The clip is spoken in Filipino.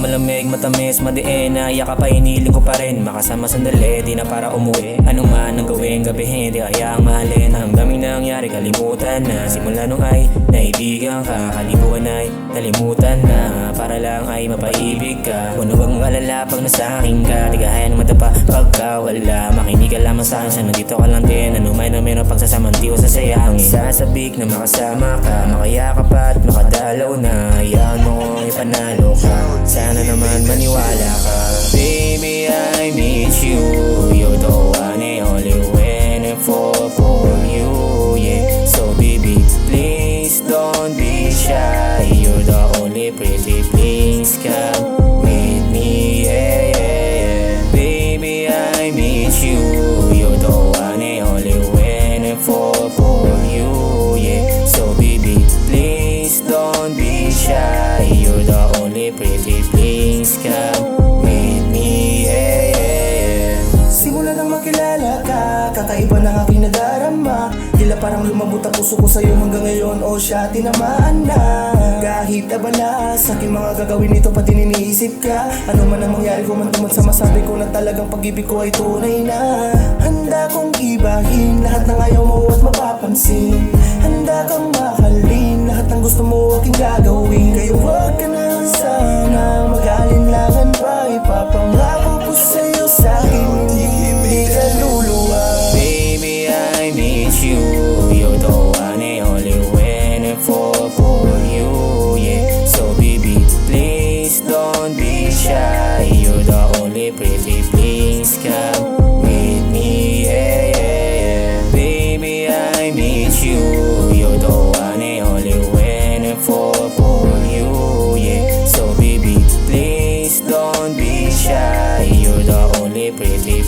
malamig, matamis, madiin na yakap pa iniling ko pa rin. Makasama sandali, di na para umuwi. Ano man ang gawin, gabihin, di kaya ang mahalin. Ang daming nangyari, kalimutan na. Simula nung ay naibigan ka, kalibuan ay nalimutan na. Para lang ay mapaibig ka. Kung huwag mong alala pag nasa akin ka, di kaya naman pa pagka wala. Makinig ka lamang sa akin, siya nandito ka lang din. Ano may na meron pagsasamang di ko sasayangin. Sasabik na makasama ka, makayakap at makadalaw na. Hayaan mo kong ipanalo ka, sana naman maniwala ka. Baby, I need you, you're the one and only when I fall for you, yeah. So baby, please don't be shy, you're the only pretty, please come with me, yeah, yeah. Baby, I need you, you're the one and only when I fall for you, yeah. So baby, please don't be shy, you're the only pretty, please come with me, yeah, yeah. Simula nang makilala ka, kakaiba ng aking nadarama. Tila parang lumabot ang puso ko sa'yo hanggang ngayon, o siya tinamaan na. Kahit abala sa aking mga gagawin, ito pati iniisip ka. Ano man ang mangyari ko man tumad sa masabi ko na talagang pag-ibig ko ay tunay na. Handa kong ibahin lahat ng ayaw mo at mapapansin. Handa kang mahalin lahat ng gusto mo aking gagawin. Kaya huwag ka na sana mag-alinlangan pa. Ipapangako ko sa'yo sa'kin hindi ka luluwa. Baby, I need you, you're the one and only when I fall for you, yeah. So baby, please don't be shy, you're the only pretty, please come with me, yeah, yeah, yeah. Baby, I need you, you're the one and only when I fall for you, yeah. So baby, please don't be shy, you're the only pretty,